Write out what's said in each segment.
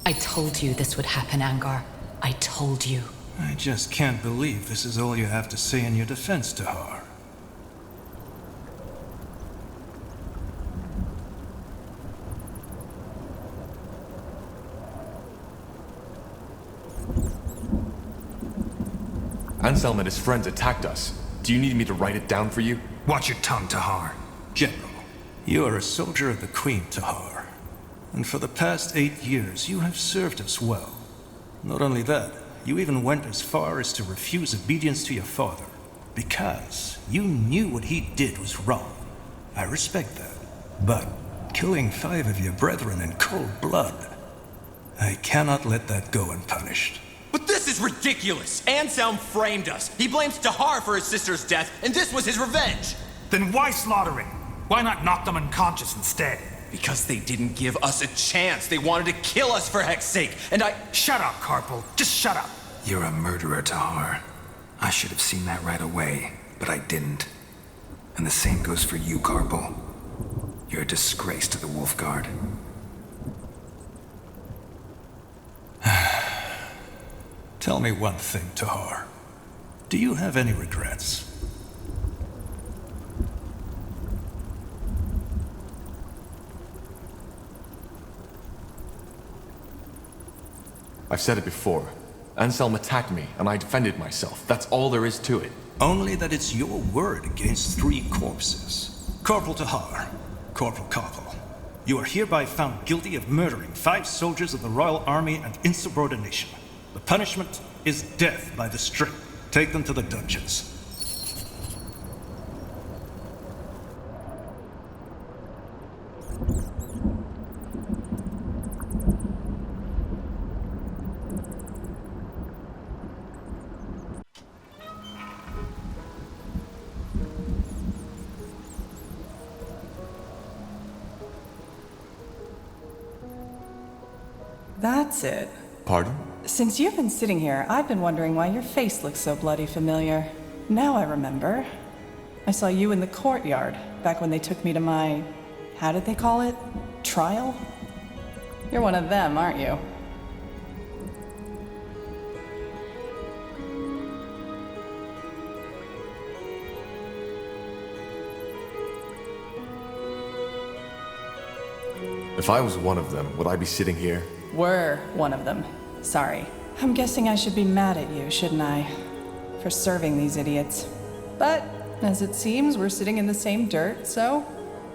I told you this would happen, Angar. I told you. I just can't believe this is all you have to say in your defense, Tahar. Anselm and his friends attacked us. Do you need me to write it down for you? Watch your tongue, Tahar. General, you are a soldier of the Queen, Tahar. And for the past 8 years, you have served us well. Not only that, you even went as far as to refuse obedience to your father. Because you knew what he did was wrong. I respect that. But killing 5 of your brethren in cold blood, I cannot let that go unpunished. But this is ridiculous! Anselm framed us. He blames Tahar for his sister's death, and this was his revenge! Then why slaughtering? Why not knock them unconscious instead? Because they didn't give us a chance. They wanted to kill us for heck's sake, and I... Shut up, Carpal. Just shut up. You're a murderer, Tahar. I should have seen that right away, but I didn't. And the same goes for you, Carpal. You're a disgrace to the Wolf Guard. Tell me one thing, Tahar. Do you have any regrets? I've said it before. Anselm attacked me, and I defended myself. That's all there is to it. Only that it's your word against 3 corpses. Corporal Tahar, Corporal Carpal, you are hereby found guilty of murdering 5 soldiers of the Royal Army and insubordination. The punishment is death by the string. Take them to the dungeons. That's it. Pardon? Since you've been sitting here, I've been wondering why your face looks so bloody familiar. Now I remember. I saw you in the courtyard, back when they took me to my... how did they call it? Trial? You're one of them, aren't you? If I was one of them, would I be sitting here? Were one of them. Sorry. I'm guessing I should be mad at you, shouldn't I? For serving these idiots. But, as it seems, we're sitting in the same dirt, so...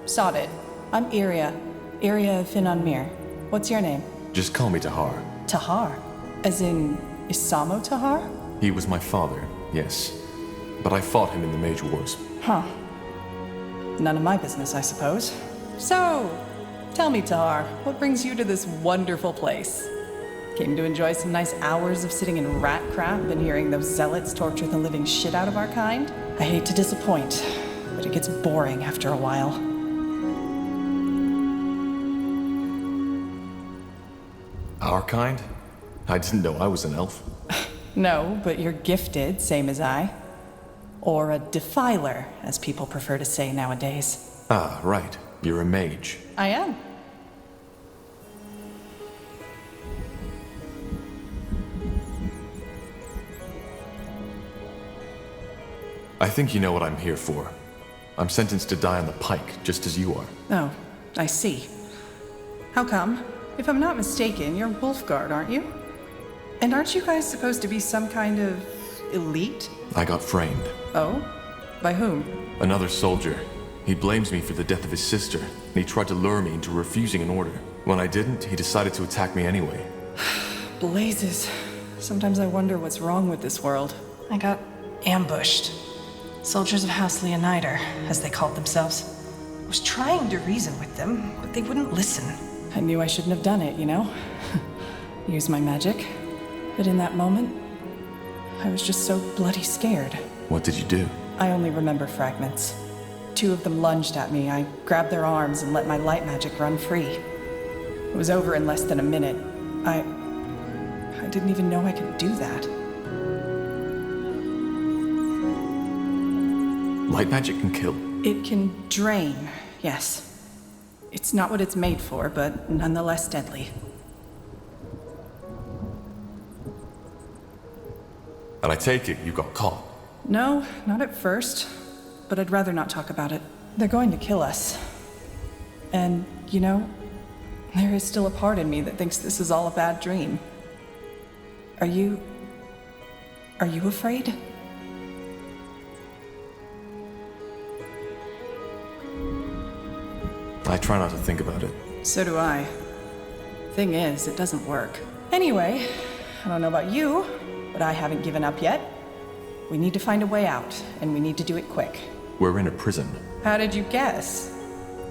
sod it. I'm Iria. Iria Finanmir. What's your name? Just call me Tahar. Tahar? As in... Isamo Tahar? He was my father, yes. But I fought him in the Mage Wars. Huh. None of my business, I suppose. So, tell me, Tahar, what brings you to this wonderful place? Came to enjoy some nice hours of sitting in rat crap and hearing those zealots torture the living shit out of our kind? I hate to disappoint, but it gets boring after a while. Our kind? I didn't know I was an elf. No, but you're gifted, same as I. Or a defiler, as people prefer to say nowadays. Ah, right. You're a mage. I am. I think you know what I'm here for. I'm sentenced to die on the pike, just as you are. Oh, I see. How come? If I'm not mistaken, you're Wolfguard, aren't you? And aren't you guys supposed to be some kind of elite? I got framed. Oh? By whom? Another soldier. He blames me for the death of his sister, and he tried to lure me into refusing an order. When I didn't, he decided to attack me anyway. Blazes. Sometimes I wonder what's wrong with this world. I got ambushed. Soldiers of House Leonider, as they called themselves. I was trying to reason with them, but they wouldn't listen. I knew I shouldn't have done it, you know? Use my magic. But in that moment, I was just so bloody scared. What did you do? I only remember fragments. 2 of them lunged at me. I grabbed their arms and let my light magic run free. It was over in less than a minute. I didn't even know I could do that. Light magic can kill. It can drain, yes. It's not what it's made for, but nonetheless deadly. And I take it you got caught. No, not at first. But I'd rather not talk about it. They're going to kill us. And, you know, there is still a part in me that thinks this is all a bad dream. Are you afraid? I try not to think about it. So do I. Thing is, it doesn't work. Anyway, I don't know about you, but I haven't given up yet. We need to find a way out, and we need to do it quick. We're in a prison. How did you guess?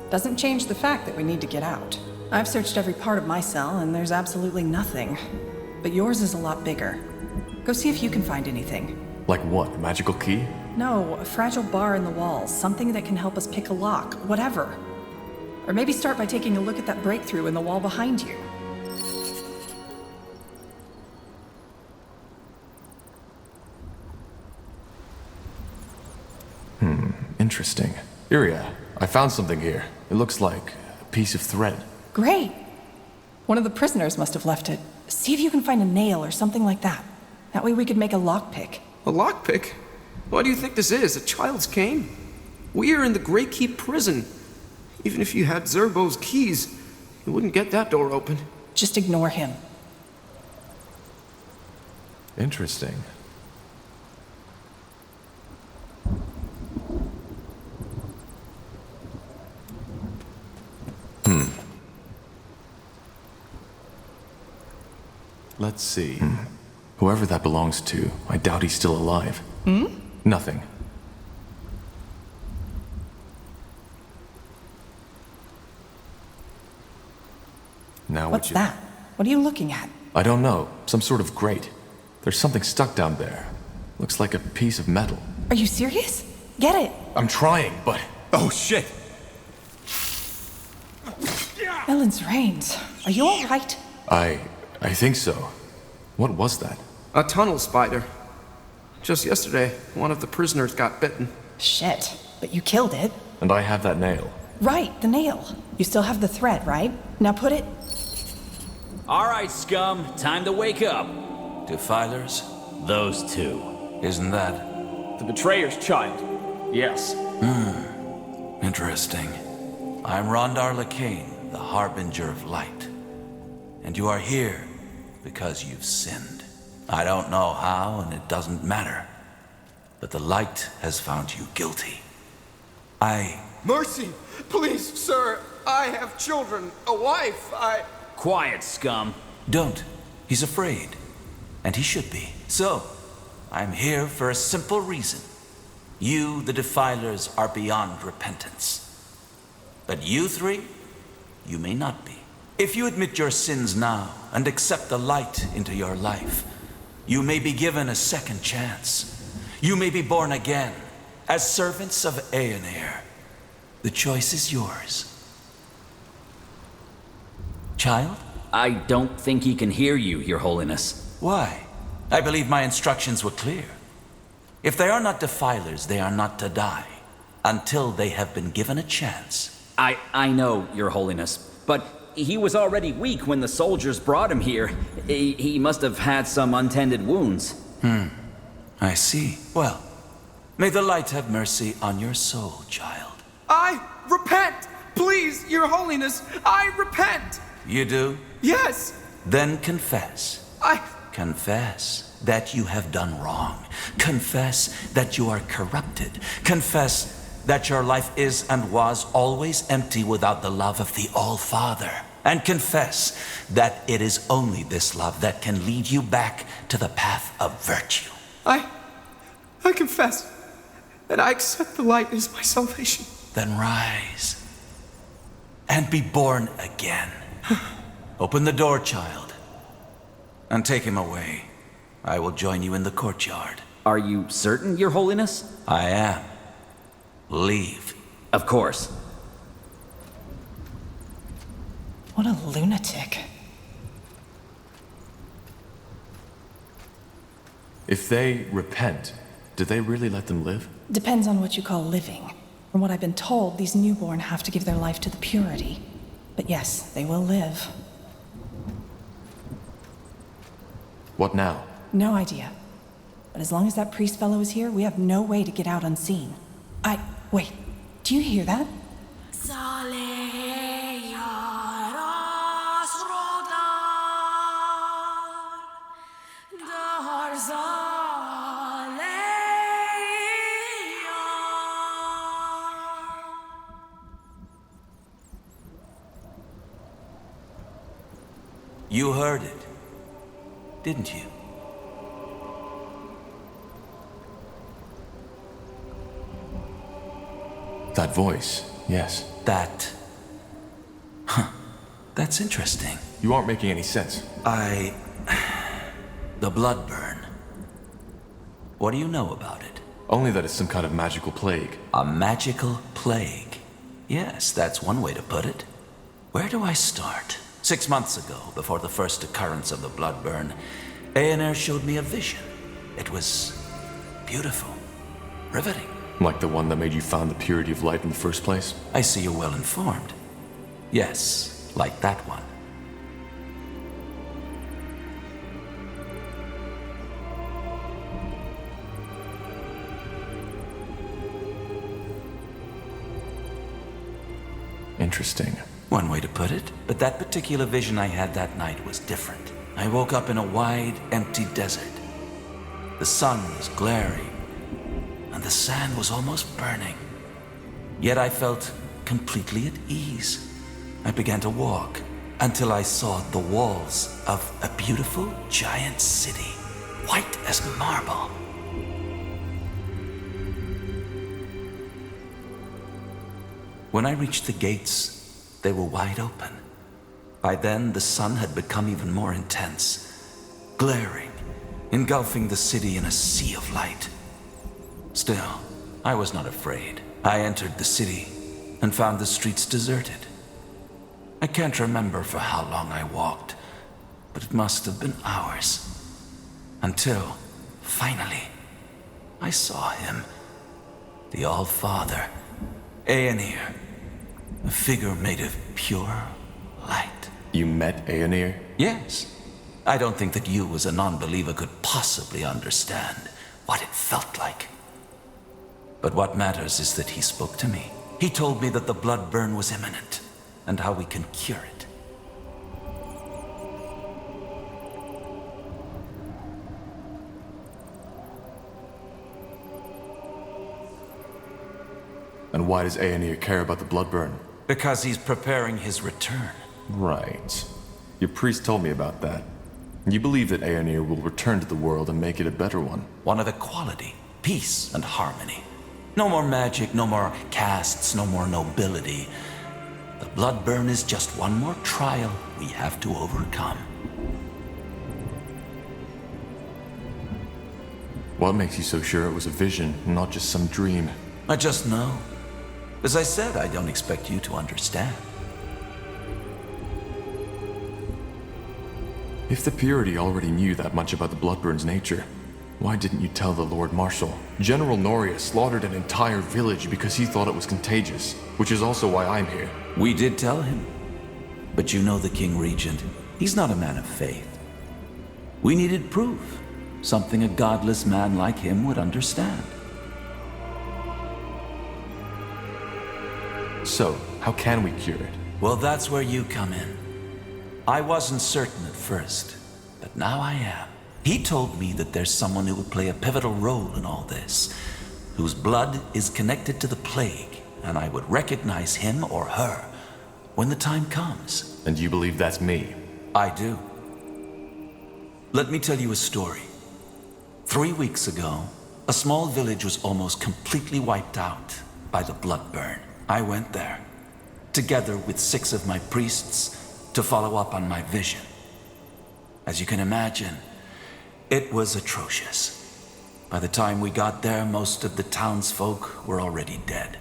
Doesn't change the fact that we need to get out. I've searched every part of my cell, and there's absolutely nothing. But yours is a lot bigger. Go see if you can find anything. Like what? A magical key? No, a fragile bar in the walls. Something that can help us pick a lock. Whatever. Or maybe start by taking a look at that breakthrough in the wall behind you. Interesting. Iria, I found something here. It looks like a piece of thread. Great! One of the prisoners must have left it. See if you can find a nail or something like that. That way we could make a lockpick. A lockpick? What do you think this is, a child's game? We are in the Grey Keep prison. Even if you had Zerbo's keys, you wouldn't get that door open. Just ignore him. Interesting. Let's see. Whoever that belongs to, I doubt he's still alive. Nothing. Now What's that? What are you looking at? I don't know. Some sort of grate. There's something stuck down there. Looks like a piece of metal. Are you serious? Get it! I'm trying, but... Oh, shit! Ellen's reins. Are you alright? I think so. What was that? A tunnel spider. Just yesterday, one of the prisoners got bitten. Shit. But you killed it. And I have that nail. Right, the nail. You still have the thread, right? Now put it... All right, scum. Time to wake up. Defilers? Those two. Isn't that? The betrayer's child. Yes. Interesting. I'm Rondar Lacane, the Harbinger of Light. And you are here because you've sinned. I don't know how, and it doesn't matter. But the light has found you guilty. Mercy! Please, sir! I have children, a wife, Quiet, scum. Don't. He's afraid. And he should be. So, I'm here for a simple reason. You, the Defilers, are beyond repentance. But you three, you may not be. If you admit your sins now and accept the light into your life, you may be given a second chance. You may be born again as servants of Aeonair. The choice is yours. Child? I don't think he can hear you, Your Holiness. Why? I believe my instructions were clear. If they are not Defilers, they are not to die until they have been given a chance. I know, Your Holiness, but he was already weak when the soldiers brought him here. He must have had some untended wounds. I see. Well, may the light have mercy on your soul, child. I repent! Please, Your Holiness, I repent! You do? Yes! Then confess. Confess that you have done wrong. Confess that you are corrupted. Confess that your life is and was always empty without the love of the All-Father. And confess that it is only this love that can lead you back to the path of virtue. I confess that I accept the light as my salvation. Then rise and be born again. Open the door, child, and take him away. I will join you in the courtyard. Are you certain, Your Holiness? I am. Leave. Of course. What a lunatic. If they repent, do they really let them live? Depends on what you call living. From what I've been told, these newborn have to give their life to the purity. But yes, they will live. What now? No idea. But as long as that priest fellow is here, we have no way to get out unseen. Wait, do you hear that? You heard it, didn't you? That voice, yes. That's interesting. You aren't making any sense. The blood burn. What do you know about it? Only that it's some kind of magical plague. A magical plague. Yes, that's one way to put it. Where do I start? 6 months ago, before the first occurrence of the blood burn, Aener showed me a vision. It was beautiful, riveting. Like the one that made you found the purity of light in the first place? I see you're well informed. Yes, like that one. Interesting. One way to put it, but that particular vision I had that night was different. I woke up in a wide, empty desert. The sun was glaring, and the sand was almost burning. Yet I felt completely at ease. I began to walk until I saw the walls of a beautiful giant city, white as marble. When I reached the gates, they were wide open. By then, the sun had become even more intense, glaring, engulfing the city in a sea of light. Still, I was not afraid. I entered the city and found the streets deserted. I can't remember for how long I walked, but it must have been hours. Until, finally, I saw him. The All-Father, Aener. A figure made of pure light. You met Aener? Yes. I don't think that you as a non-believer could possibly understand what it felt like. But what matters is that he spoke to me. He told me that the blood burn was imminent, and how we can cure it. And why does Aener care about the blood burn? Because he's preparing his return. Right. Your priest told me about that. You believe that Aener will return to the world and make it a better one. One of equality, peace, and harmony. No more magic, no more castes, no more nobility. The blood burn is just one more trial we have to overcome. What makes you so sure it was a vision, not just some dream? I just know. As I said, I don't expect you to understand. If the Purity already knew that much about the Bloodburn's nature, why didn't you tell the Lord Marshal? General Noria slaughtered an entire village because he thought it was contagious, which is also why I'm here. We did tell him. But you know the King Regent. He's not a man of faith. We needed proof. Something a godless man like him would understand. So, how can we cure it? Well, that's where you come in. I wasn't certain at first, but now I am. He told me that there's someone who will play a pivotal role in all this, whose blood is connected to the plague, and I would recognize him or her when the time comes. And you believe that's me? I do. Let me tell you a story. 3 weeks ago, a small village was almost completely wiped out by the blood burn. I went there, together with 6 of my priests, to follow up on my vision. As you can imagine, it was atrocious. By the time we got there, most of the townsfolk were already dead.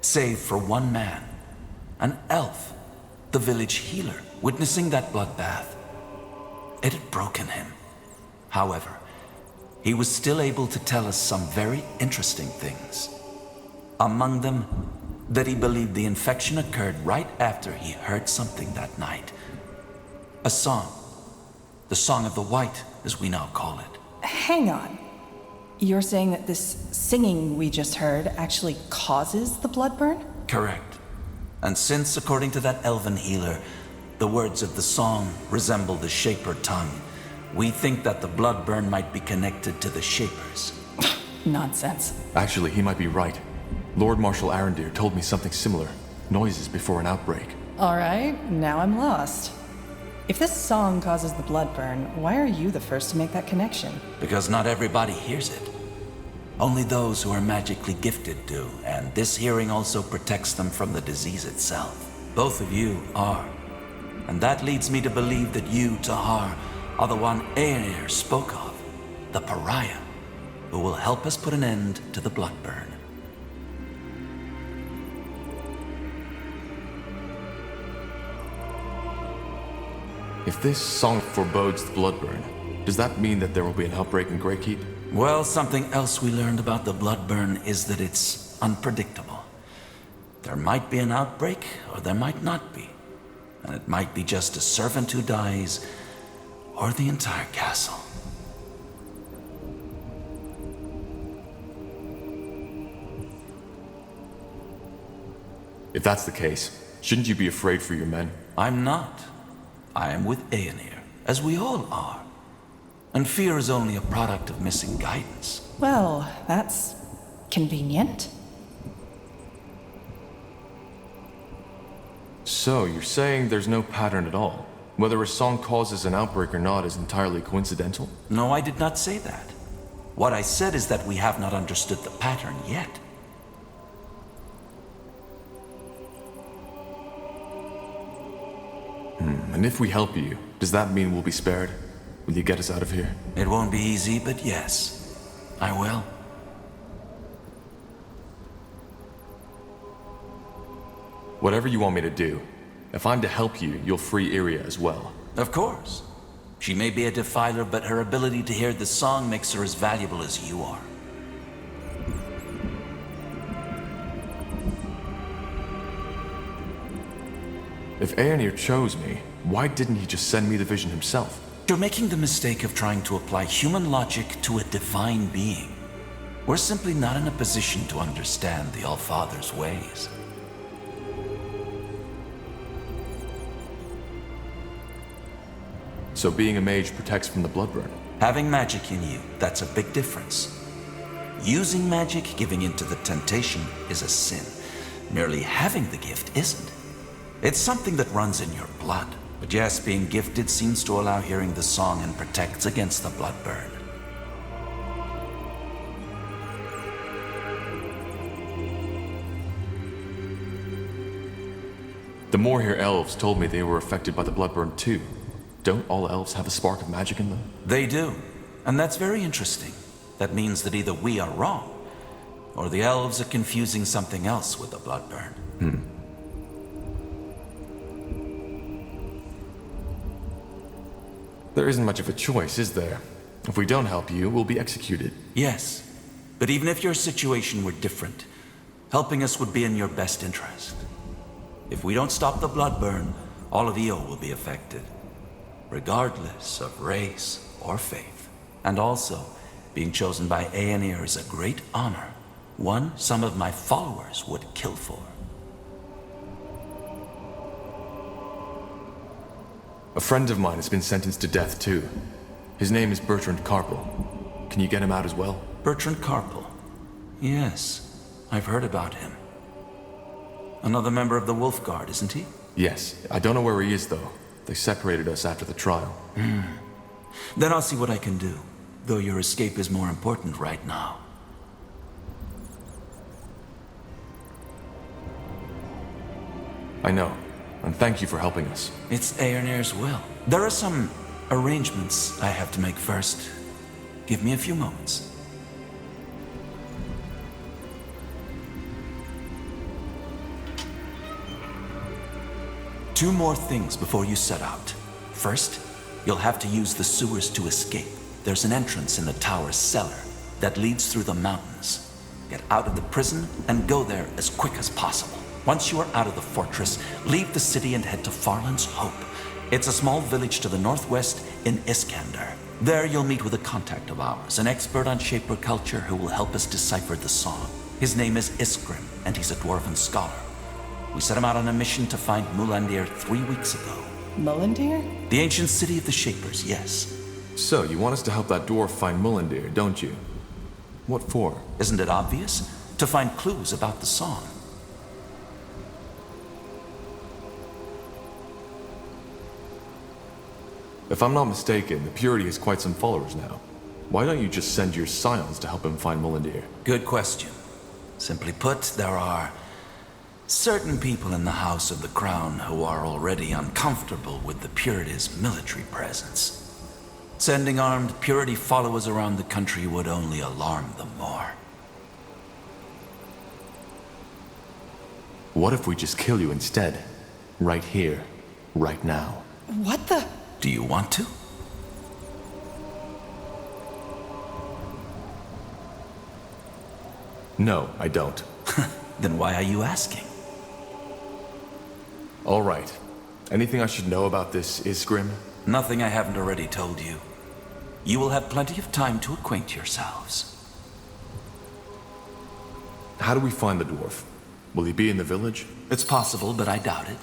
Save for one man, an elf, the village healer, witnessing that bloodbath. It had broken him. However, he was still able to tell us some very interesting things. Among them, that he believed the infection occurred right after he heard something that night. A song. The Song of the White, as we now call it. Hang on. you're saying that this singing we just heard actually causes the blood burn? Correct. And since, according to that elven healer, the words of the song resemble the Shaper tongue, we think that the blood burn might be connected to the Shapers. Nonsense. Actually, he might be right. Lord Marshal Arendir told me something similar. Noises before an outbreak. All right, now I'm lost. If this song causes the blood burn, why are you the first to make that connection? Because not everybody hears it. Only those who are magically gifted do, and this hearing also protects them from the disease itself. Both of you are. And that leads me to believe that you, Tahar, are the one Aenir spoke of, the pariah, who will help us put an end to the blood burn. If this song forebodes the blood burn, does that mean that there will be an outbreak in Greykeep? Well, something else we learned about the blood burn is that it's unpredictable. There might be an outbreak, or there might not be. And it might be just a servant who dies, or the entire castle. If that's the case, shouldn't you be afraid for your men? I'm not. I am with Aenir, as we all are. And fear is only a product of missing guidance. Well, that's convenient. So, you're saying there's no pattern at all? Whether a song causes an outbreak or not is entirely coincidental? No, I did not say that. What I said is that we have not understood the pattern yet. And if we help you, does that mean we'll be spared? Will you get us out of here? It won't be easy, but yes, I will. Whatever you want me to do, if I'm to help you, you'll free Iria as well. Of course. She may be a defiler, but her ability to hear the song makes her as valuable as you are. If Aenir chose me, why didn't he just send me the vision himself? You're making the mistake of trying to apply human logic to a divine being. We're simply not in a position to understand the All-Father's ways. So being a mage protects from the blood burn? Having magic in you, that's a big difference. Using magic, giving into the temptation, is a sin. Merely having the gift isn't. It's something that runs in your blood. But yes, being gifted seems to allow hearing the song and protects against the blood burn. The Moorhere elves told me they were affected by the blood burn too. Don't all elves have a spark of magic in them? They do. And that's very interesting. That means that either we are wrong, or the elves are confusing something else with the blood burn. There isn't much of a choice, is there? If we don't help you, we'll be executed. Yes. But even if your situation were different, helping us would be in your best interest. If we don't stop the blood burn, all of Io will be affected, regardless of race or faith. And also, being chosen by Aenir is a great honor, one some of my followers would kill for. A friend of mine has been sentenced to death too. His name is Bertrand Carpel. Can you get him out as well? Bertrand Carpel. Yes, I've heard about him. Another member of the Wolf Guard, isn't he? Yes. I don't know where he is though. They separated us after the trial. Then I'll see what I can do, though your escape is more important right now. I know, and thank you for helping us. It's Aenir's will. There are some arrangements I have to make first. Give me a few moments. Two more things before you set out. First, you'll have to use the sewers to escape. There's an entrance in the tower's cellar that leads through the mountains. Get out of the prison and go there as quick as possible. Once you are out of the fortress, leave the city and head to Farland's Hope. It's a small village to the northwest in Iskander. There you'll meet with a contact of ours, an expert on Shaper culture who will help us decipher the song. His name is Iskrim, and he's a dwarven scholar. We set him out on a mission to find Mulandir 3 weeks ago. Mulandir? The ancient city of the Shapers, yes. So, you want us to help that dwarf find Mulandir, don't you? What for? Isn't it obvious? To find clues about the song. If I'm not mistaken, the Purity has quite some followers now. Why don't you just send your scions to help him find Mulandir? Good question. Simply put, there are certain people in the House of the Crown who are already uncomfortable with the Purity's military presence. Sending armed Purity followers around the country would only alarm them more. What if we just kill you instead? Right here, right now. What the? Do you want to? No, I don't. Then why are you asking? All right. Anything I should know about this Iskrim? Nothing I haven't already told you. You will have plenty of time to acquaint yourselves. How do we find the dwarf? Will he be in the village? It's possible, but I doubt it.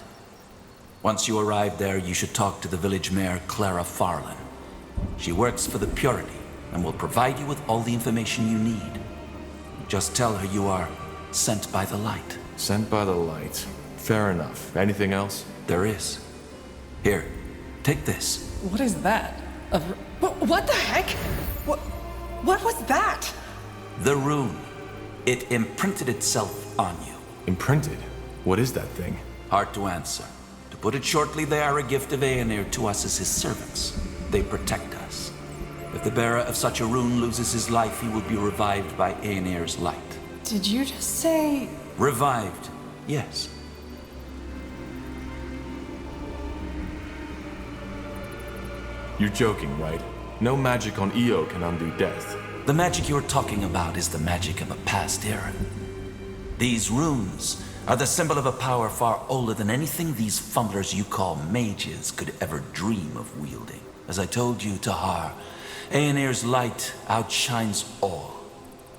Once you arrive there, you should talk to the village mayor, Clara Farland. She works for the Purity and will provide you with all the information you need. Just tell her you are sent by the light. Sent by the light. Fair enough. Anything else? There is. Here, take this. What is that? What the heck? What was that? The rune. It imprinted itself on you. Imprinted? What is that thing? Hard to answer. To put it shortly, they are a gift of Aenir to us as his servants. They protect us. If the bearer of such a rune loses his life, he will be revived by Aenir's light. Did you just say... Revived, yes. You're joking, right? No magic on Io can undo death. The magic you're talking about is the magic of a past era. These runes are the symbol of a power far older than anything these fumblers you call mages could ever dream of wielding. As I told you, Tahar, Aenir's light outshines all.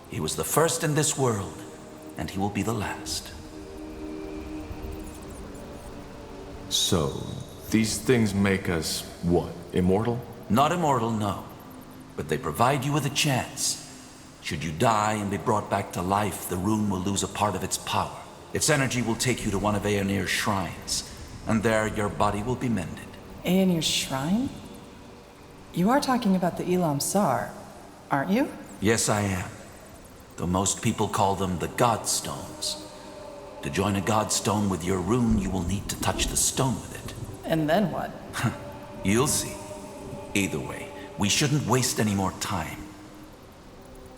He was the first in this world, and he will be the last. So, these things make us, what, immortal? Not immortal, no. But they provide you with a chance. Should you die and be brought back to life, the rune will lose a part of its power. Its energy will take you to one of Aenir's shrines, and there your body will be mended. Aenir's shrine? You are talking about the Elam Sar, aren't you? Yes, I am. Though most people call them the Godstones. To join a Godstone with your rune, you will need to touch the stone with it. And then what? You'll see. Either way, we shouldn't waste any more time.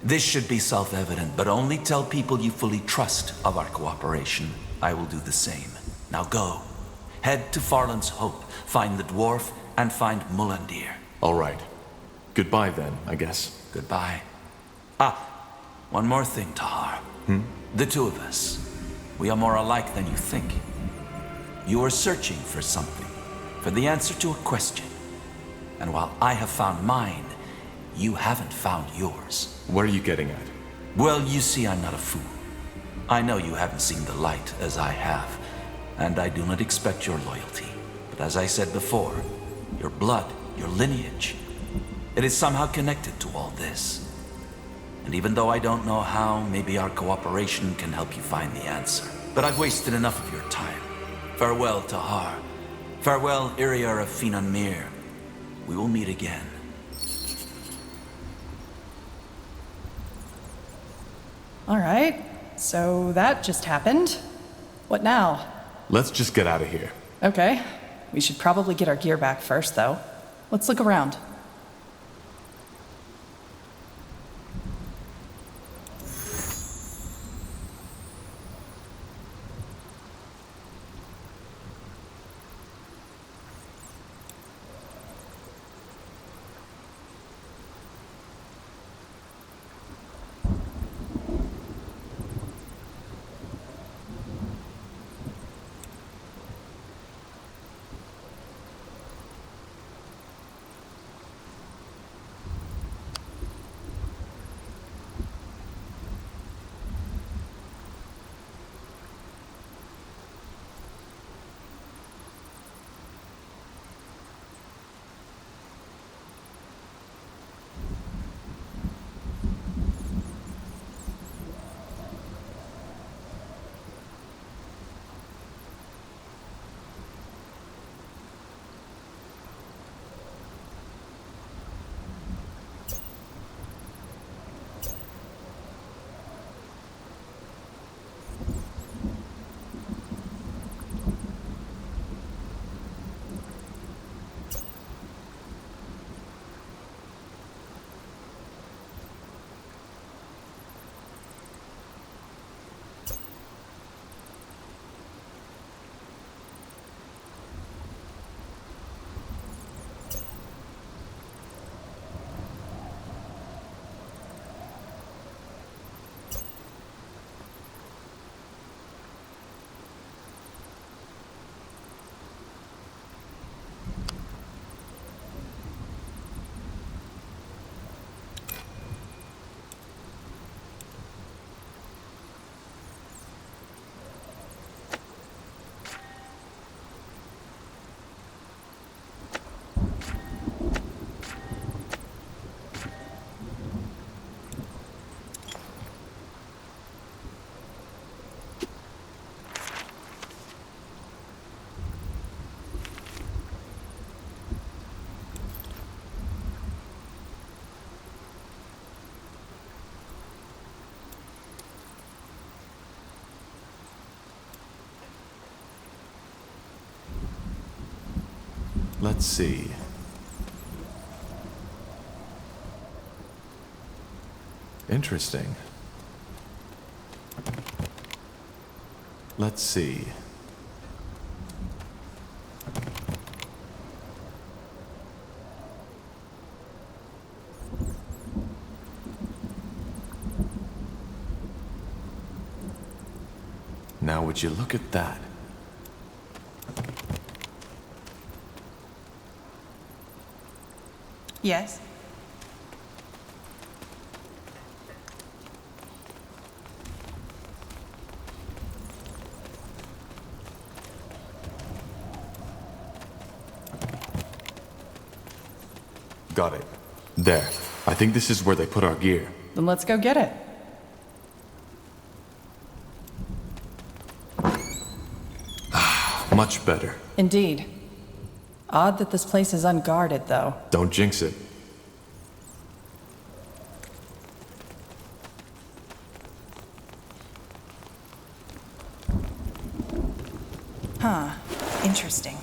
This should be self-evident, but only tell people you fully trust of our cooperation. I will do the same. Now go. Head to Farland's Hope, find the dwarf, and find Mulandir. All right. Goodbye then, I guess. Goodbye. One more thing, Tahar. The two of us. We are more alike than you think. You are searching for something, for the answer to a question. And while I have found mine, you haven't found yours. What are you getting at? Well, you see, I'm not a fool. I know you haven't seen the light as I have, and I do not expect your loyalty. But as I said before, your blood, your lineage, it is somehow connected to all this. And even though I don't know how, maybe our cooperation can help you find the answer. But I've wasted enough of your time. Farewell, Tahar. Farewell, Iriar of Finan Mir. We will meet again. All right, so that just happened. What now? Let's just get out of here. Okay, we should probably get our gear back first, though. Let's look around. Let's see. Interesting. Let's see. Now, would you look at that? Yes? Got it. There. I think this is where they put our gear. Then let's go get it. Much better. Indeed. Odd that this place is unguarded, though. Don't jinx it. Huh. Interesting.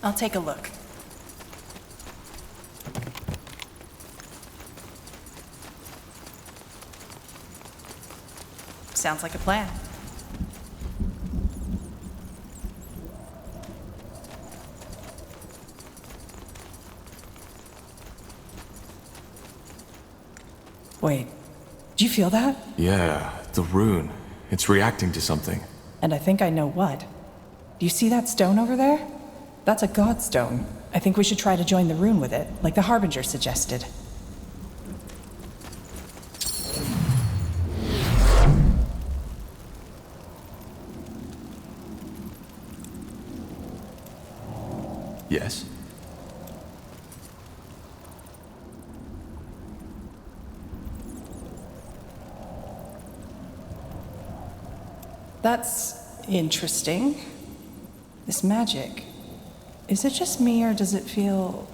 I'll take a look. Sounds like a plan. Wait, do you feel that? Yeah, the rune. It's reacting to something. And I think I know what. Do you see that stone over there? That's a godstone. I think we should try to join the rune with it, like the Harbinger suggested. Yes? That's interesting. This magic. Is it just me, or does it feel,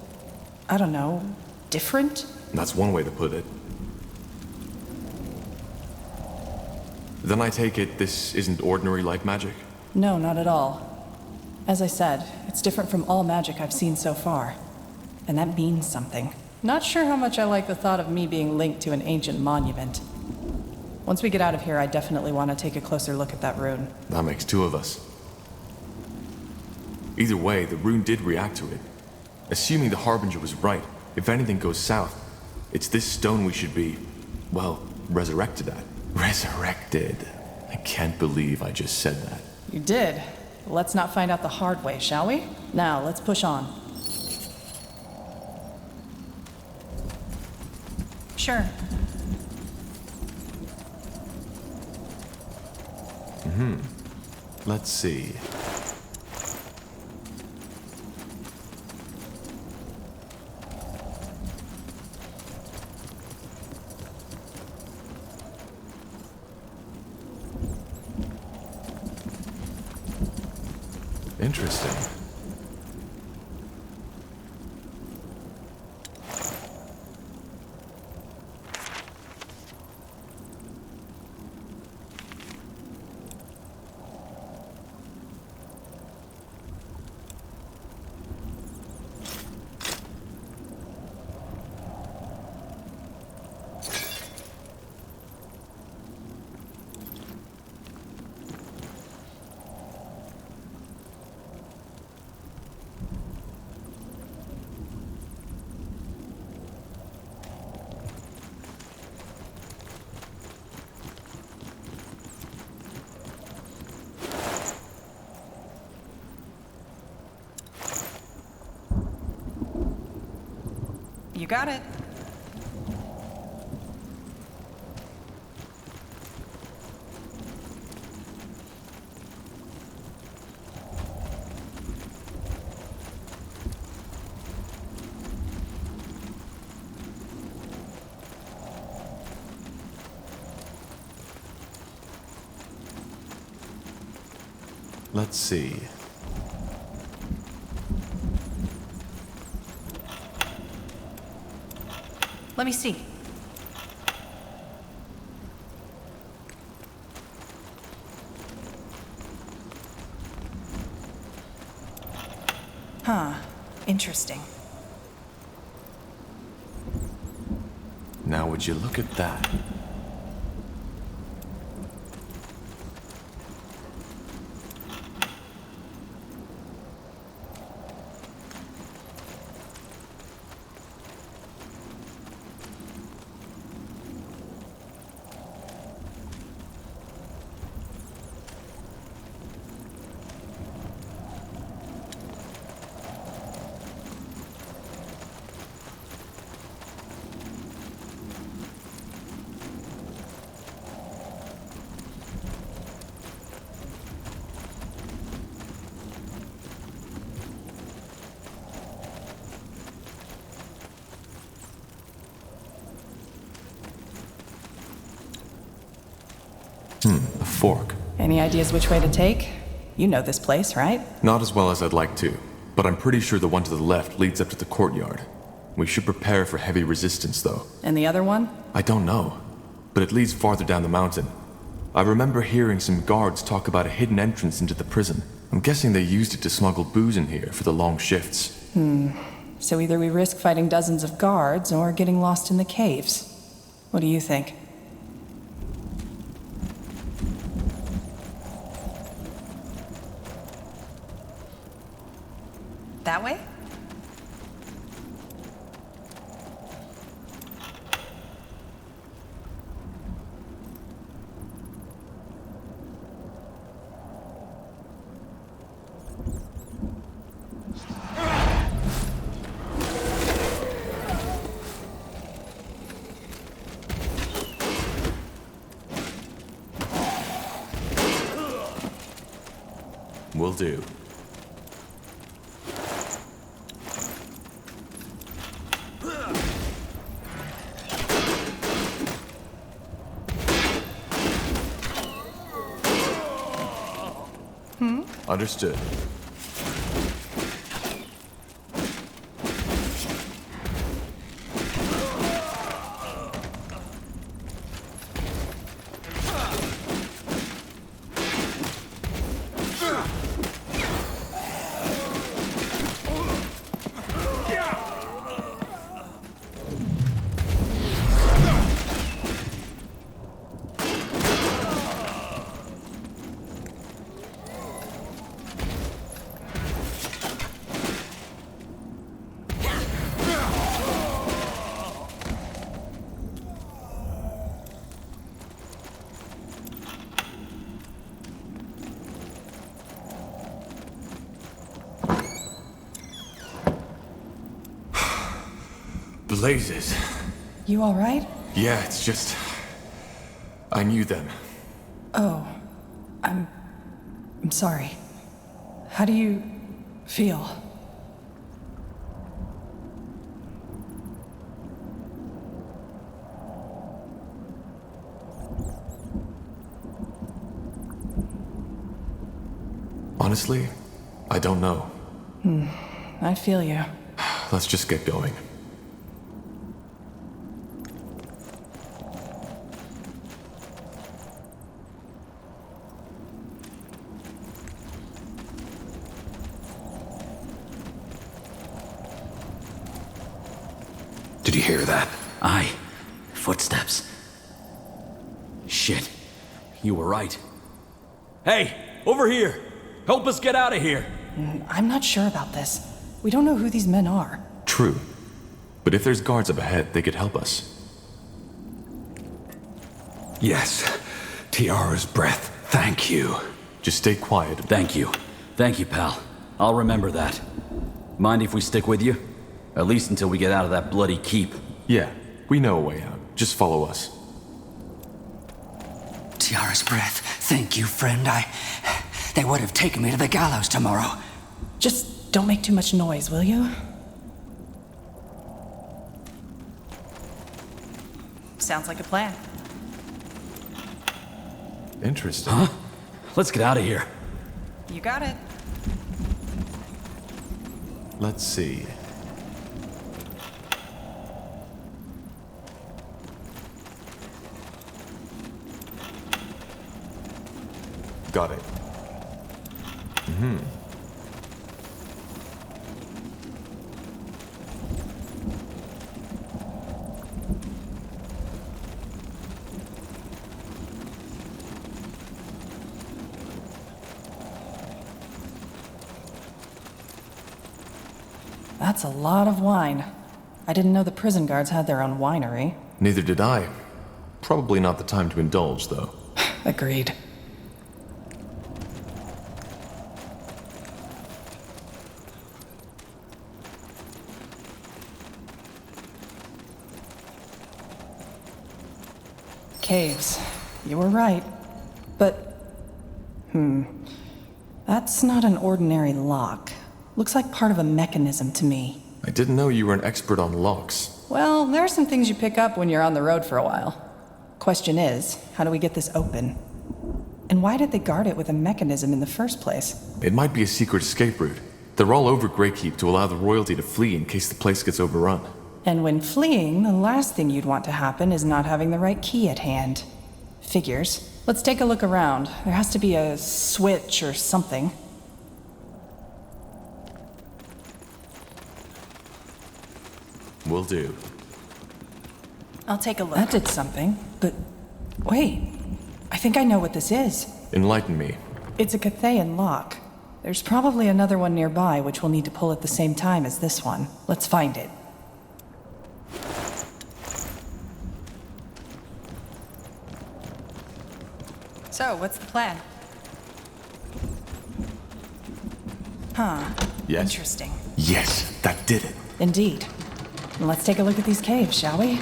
I don't know, different? That's one way to put it. Then I take it this isn't ordinary light magic? No, not at all. As I said, it's different from all magic I've seen so far. And that means something. Not sure how much I like the thought of me being linked to an ancient monument. Once we get out of here, I definitely want to take a closer look at that rune. That makes two of us. Either way, the rune did react to it. Assuming the Harbinger was right, if anything goes south, it's this stone we should be, well, resurrected at. Resurrected. I can't believe I just said that. You did. Let's not find out the hard way, shall we? Now, let's push on. Sure. Let's see. Interesting. You got it. Let's see. Let me see. Huh. Interesting. Now would you look at that? A fork. Any ideas which way to take? You know this place, right? Not as well as I'd like to, but I'm pretty sure the one to the left leads up to the courtyard. We should prepare for heavy resistance, though. And the other one? I don't know, but it leads farther down the mountain. I remember hearing some guards talk about a hidden entrance into the prison. I'm guessing they used it to smuggle booze in here for the long shifts. So either we risk fighting dozens of guards or getting lost in the caves. What do you think? That way? Will do. Understood. Blazes. You alright? Yeah, it's just... I knew them. Oh. I'm sorry. How do you feel? Honestly, I don't know. I feel you. Let's just get going. Did you hear that? Aye. Footsteps. Shit. You were right. Hey, over here! Help us get out of here! I'm not sure about this. We don't know who these men are. True. But if there's guards up ahead, they could help us. Yes. Tiara's breath. Thank you. Just stay quiet. Thank you. Thank you, pal. I'll remember that. Mind if we stick with you? At least until we get out of that bloody keep. Yeah, we know a way out. Just follow us. Tiara's breath. Thank you, friend. They would have taken me to the gallows tomorrow. Just don't make too much noise, will you? Sounds like a plan. Interesting. Huh? Let's get out of here. You got it. Let's see. Got it. That's a lot of wine. I didn't know the prison guards had their own winery. Neither did I. Probably not the time to indulge, though. Agreed. Caves. You were right. But... That's not an ordinary lock. Looks like part of a mechanism to me. I didn't know you were an expert on locks. Well, there are some things you pick up when you're on the road for a while. Question is, how do we get this open? And why did they guard it with a mechanism in the first place? It might be a secret escape route. They're all over Greykeep to allow the royalty to flee in case the place gets overrun. And when fleeing, the last thing you'd want to happen is not having the right key at hand. Figures. Let's take a look around. There has to be a switch or something. Will do. I'll take a look. That did something, but wait. I think I know what this is. Enlighten me. It's a Cathayan lock. There's probably another one nearby which we'll need to pull at the same time as this one. Let's find it. So, what's the plan? Huh. Yes. Interesting. Yes, that did it. Indeed. Let's take a look at these caves, shall we?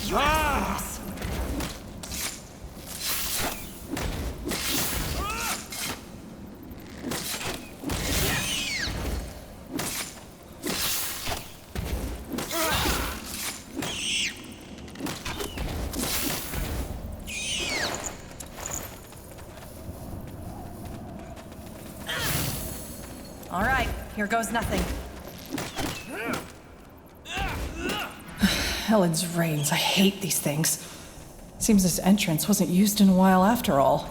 You asked for this. All right, here goes nothing. Helen's reins, I hate these things. Seems this entrance wasn't used in a while after all.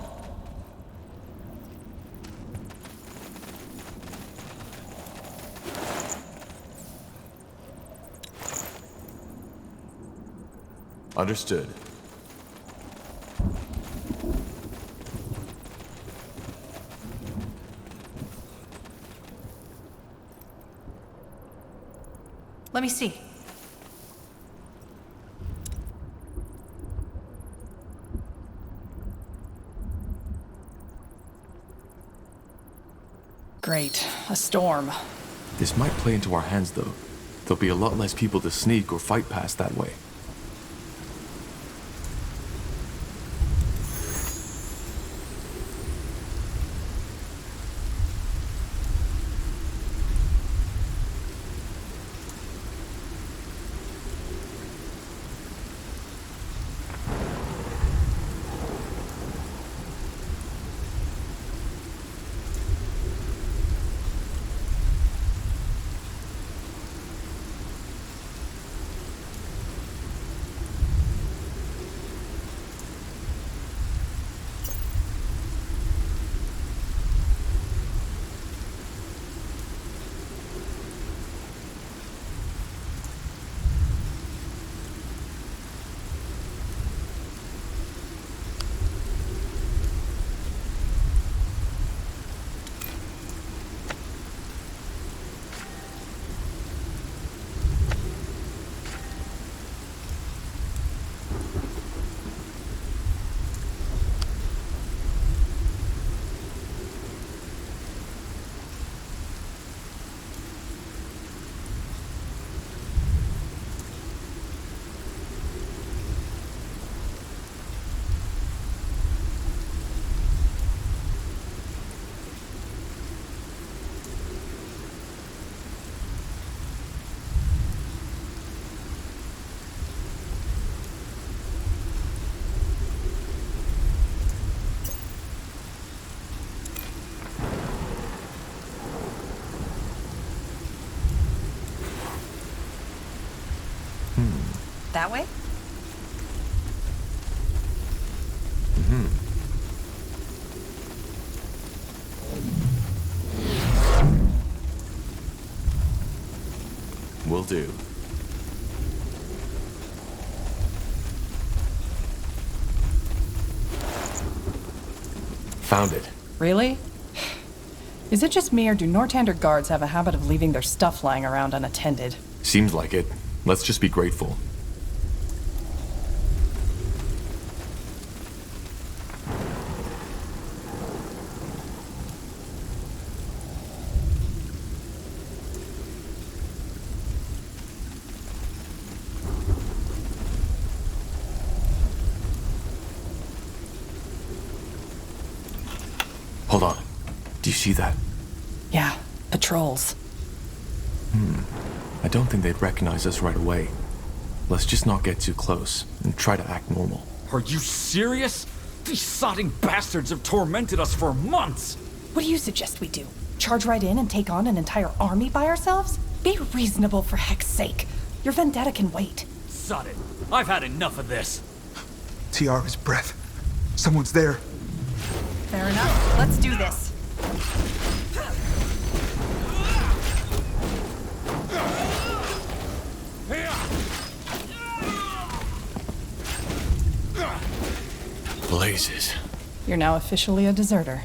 Understood. Let me see. Great. A storm. This might play into our hands, though. There'll be a lot less people to sneak or fight past that way. That way? Will do. Found it. Really? Is it just me, or do Nortander guards have a habit of leaving their stuff lying around unattended? Seems like it. Let's just be grateful. Hold on. Do you see that? Yeah, patrols. I don't think they'd recognize us right away. Let's just not get too close and try to act normal. Are you serious? These sodding bastards have tormented us for months! What do you suggest we do? Charge right in and take on an entire army by ourselves? Be reasonable, for heck's sake. Your vendetta can wait. Sod it. I've had enough of this. Tiara's breath. Someone's there. Fair enough. Let's do this. Blazes. You're now officially a deserter.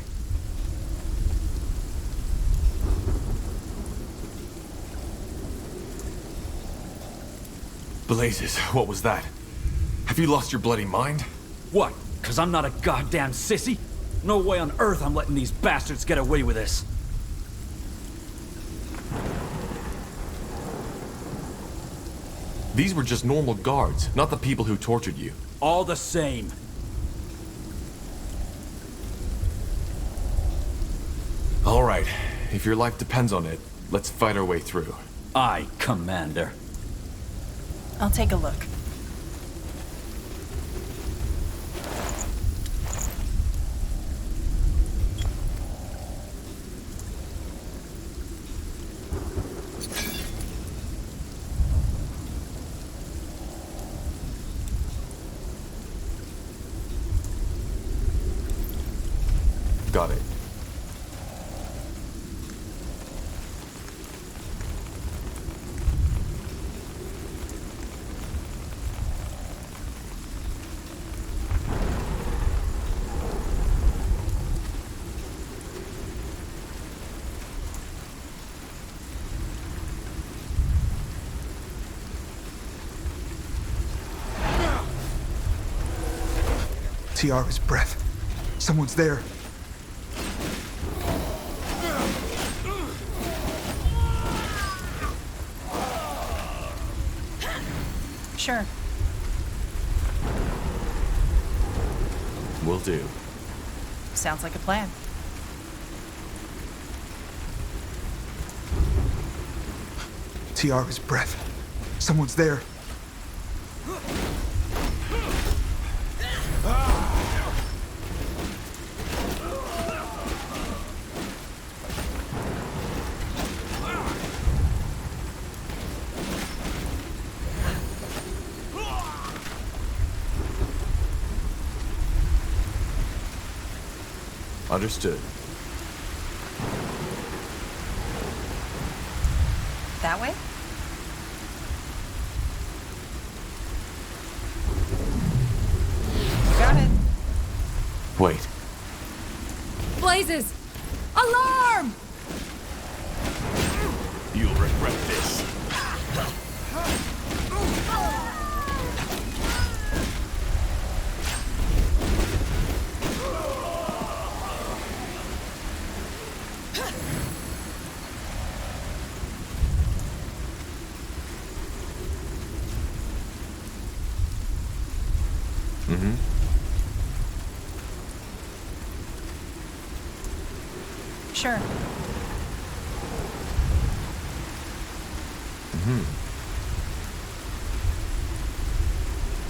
Blazes, what was that? Have you lost your bloody mind? What? 'Cause I'm not a goddamn sissy? No way on earth I'm letting these bastards get away with this. These were just normal guards, not the people who tortured you. All the same. All right, if your life depends on it, let's fight our way through. Aye, Commander. I'll take a look. Got it. Tiara's breath. Someone's there. Sure. Will do. Sounds like a plan. Tiara's breath. Someone's there. Understood. That way? Got it. Wait. Blazes! Alarm! You'll regret this. Sure.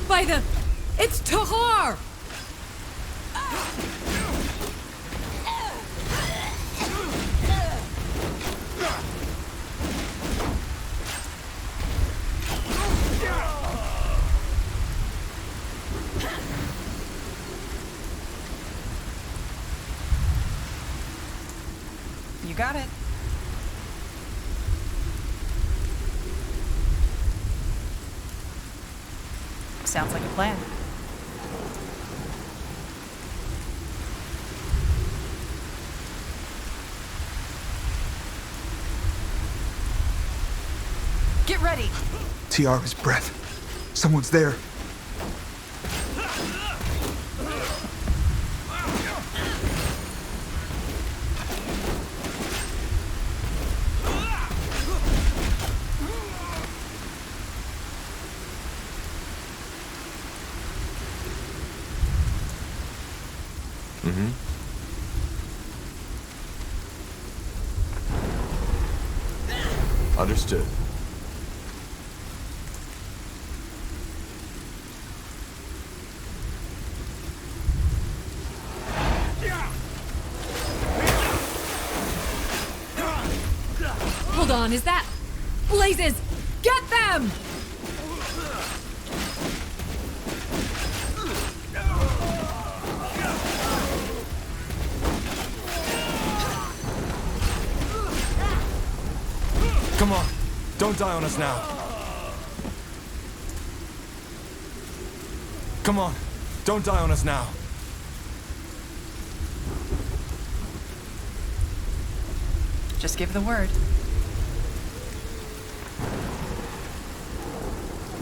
By the... It's Tahar! You got it. Sounds like a plan. Get ready. Tiara's breath. Someone's there. Understood. Hold on, is that... Blazes! Get them! Come on, don't die on us now. Come on, don't die on us now. Just give the word.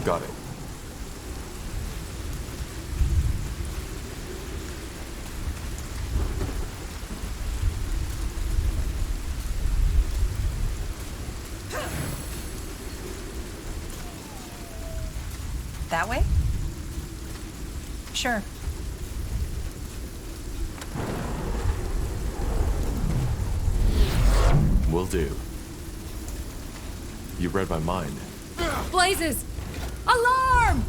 Got it. That way? Sure. Will do. You read my mind. Blazes! Alarm!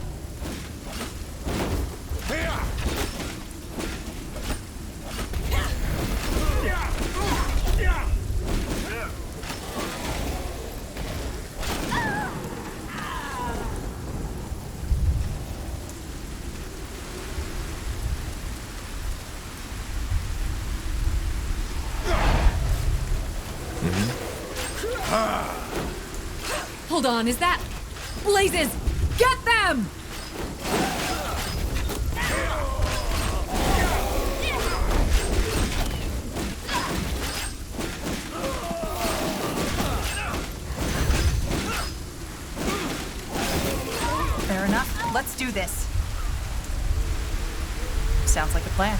Hold on, is that... Blazes! Get them! Fair enough. Let's do this. Sounds like a plan.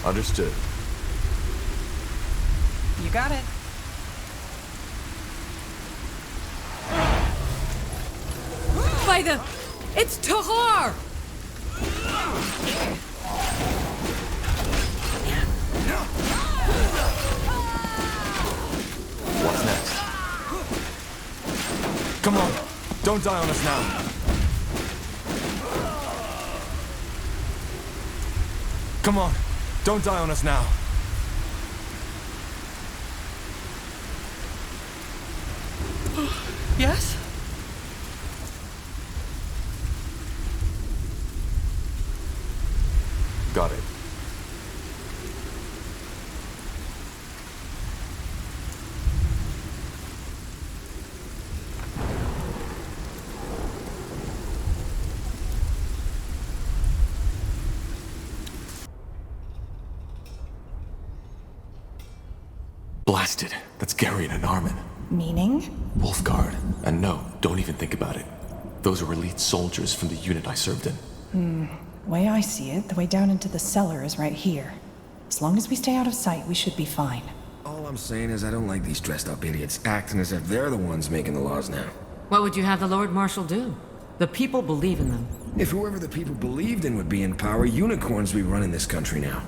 Understood. You got it. By the... It's Tahar! What's next? Come on! Don't die on us now! Come on! Don't die on us now! Yes? Got it. Blasted. That's Garion and Armin. Meaning? Wolfguard. And no, don't even think about it. Those are elite soldiers from the unit I served in. Way I see it, the way down into the cellar is right here. As long as we stay out of sight, we should be fine. All I'm saying is I don't like these dressed up idiots acting as if they're the ones making the laws now. What would you have the Lord Marshal do? The people believe in them. If whoever the people believed in would be in power, unicorns would be running this country now.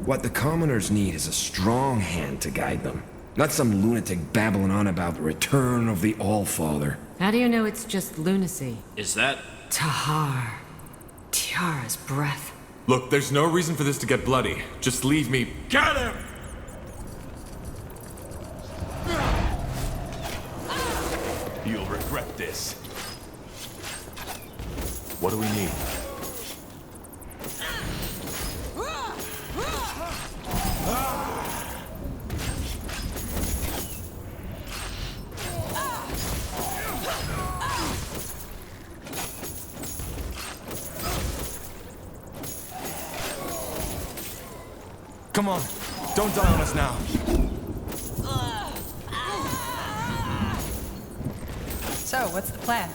What the commoners need is a strong hand to guide them. Not some lunatic babbling on about the return of the All-Father. How do you know it's just lunacy? Is that... Tahar. Tiara's breath. Look, there's no reason for this to get bloody. Just leave me. Get him! You'll regret this. What do we need? Come on, don't die on us now. So, what's the plan?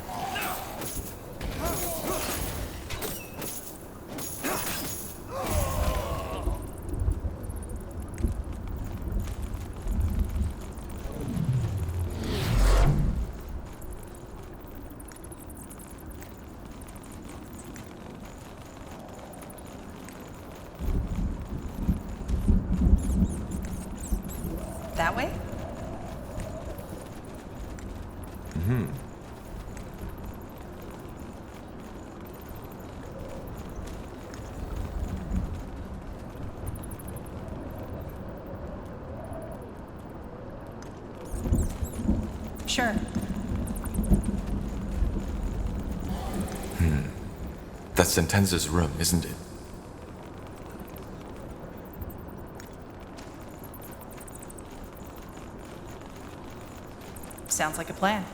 That way? Sure. That's Sentenza's room, isn't it? Sounds like a plan.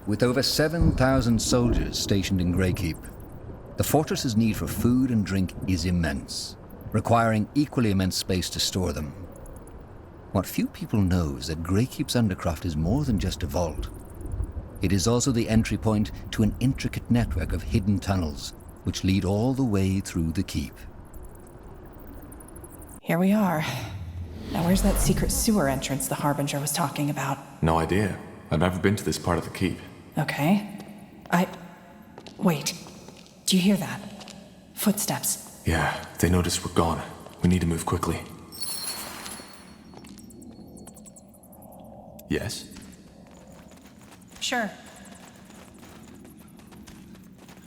With over 7,000 soldiers stationed in Greykeep, the fortress's need for food and drink is immense, requiring equally immense space to store them. What few people know is that Greykeep's undercroft is more than just a vault. It is also the entry point to an intricate network of hidden tunnels, which lead all the way through the keep. Here we are. Now where's that secret sewer entrance the Harbinger was talking about? No idea. I've never been to this part of the keep. Okay. Wait. Do you hear that? Footsteps. Yeah, they noticed we're gone. We need to move quickly. Yes? Sure.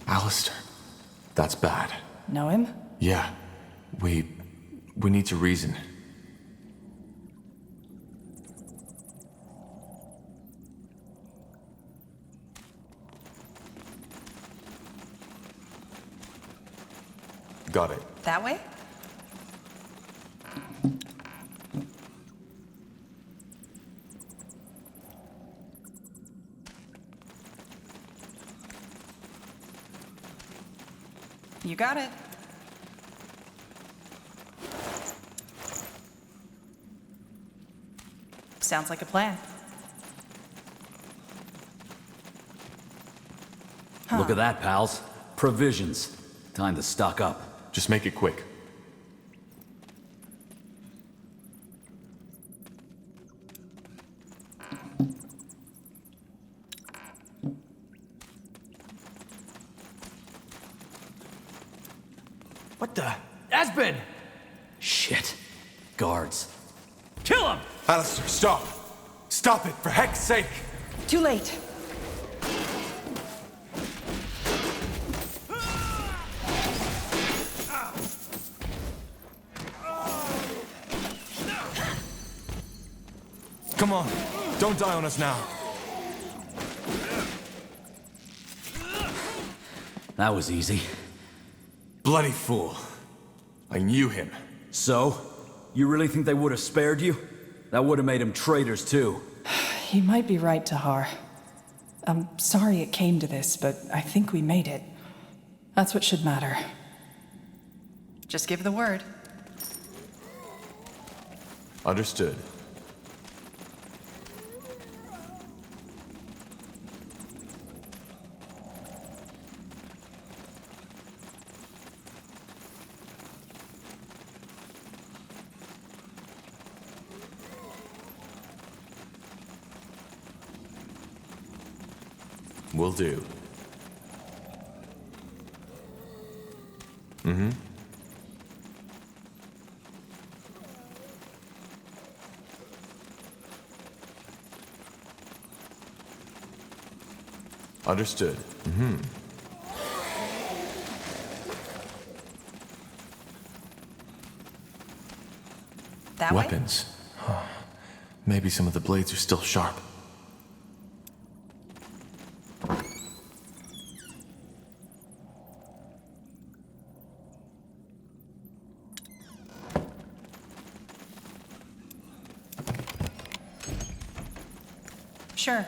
Alistair. That's bad. Know him? Yeah. We need to reason. Got it. That way? You got it. Sounds like a plan. Look at that, pals. Provisions. Time to stock up. Just make it quick. What the? Asbin! Shit. Guards. Kill him! Alistair, stop! Stop it, for heck's sake! Too late. Come on, don't die on us now. That was easy. Bloody fool. I knew him. So? You really think they would have spared you? That would have made them traitors too. He might be right, Tahar. I'm sorry it came to this, but I think we made it. That's what should matter. Just give the word. Understood. Will do. Mm-hmm. Understood. Mm-hmm. That Weapons. Maybe some of the blades are still sharp. Sure.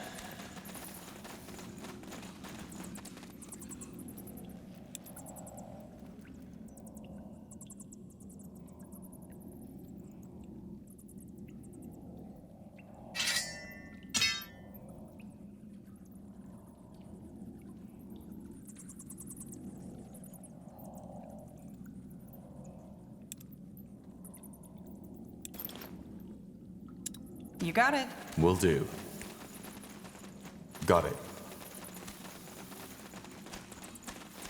You got it. Will do. Got it.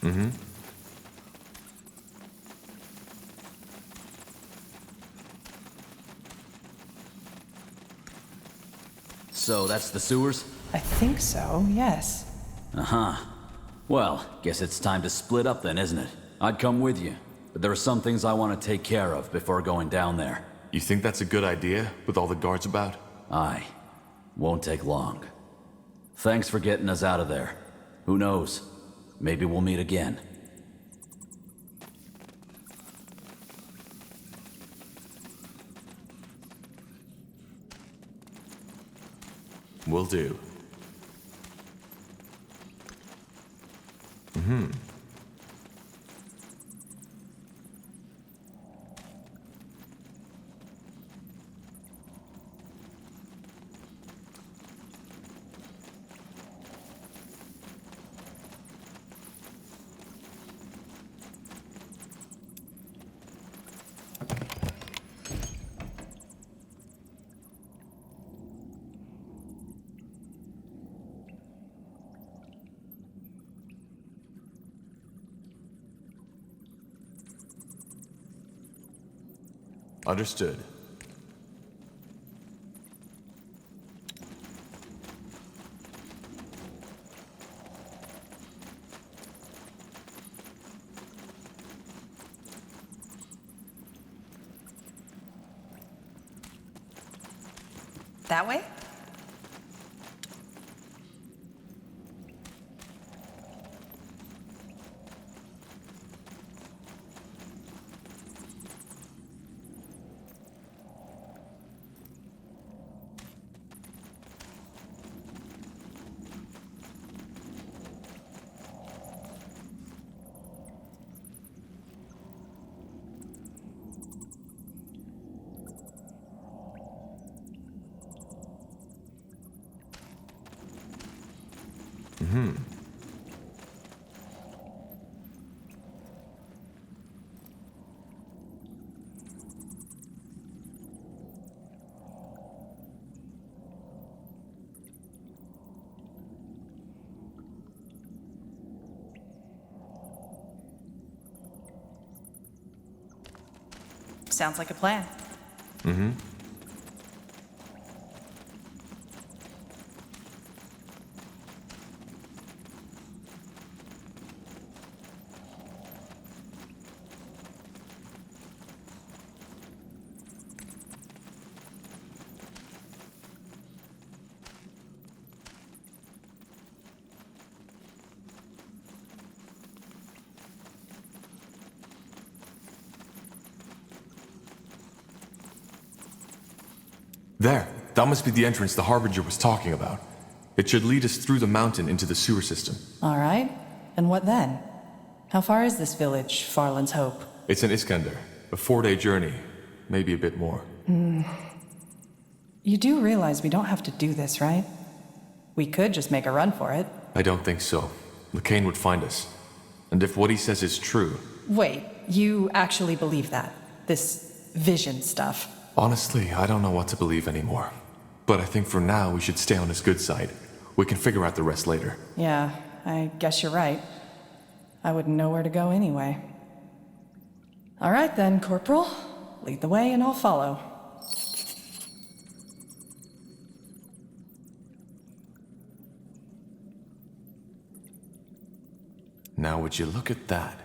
Mm-hmm. So that's the sewers? I think so, yes. Uh-huh. Well, guess it's time to split up then, isn't it? I'd come with you, but there are some things I want to take care of before going down there. You think that's a good idea, with all the guards about? Aye. Won't take long. Thanks for getting us out of there. Who knows? Maybe we'll meet again. Will do. Understood. That way? Sounds like a plan. There. That must be the entrance the Harbinger was talking about. It should lead us through the mountain into the sewer system. All right. And what then? How far is this village, Farland's Hope? It's an Iskander. A 4-day journey. Maybe a bit more. You do realize we don't have to do this, right? We could just make a run for it. I don't think so. LeCain would find us. And if what he says is true... Wait, you actually believe that? This vision stuff? Honestly, I don't know what to believe anymore. But I think for now we should stay on his good side. We can figure out the rest later. Yeah, I guess you're right. I wouldn't know where to go anyway. All right then, Corporal. Lead the way and I'll follow. Now would you look at that?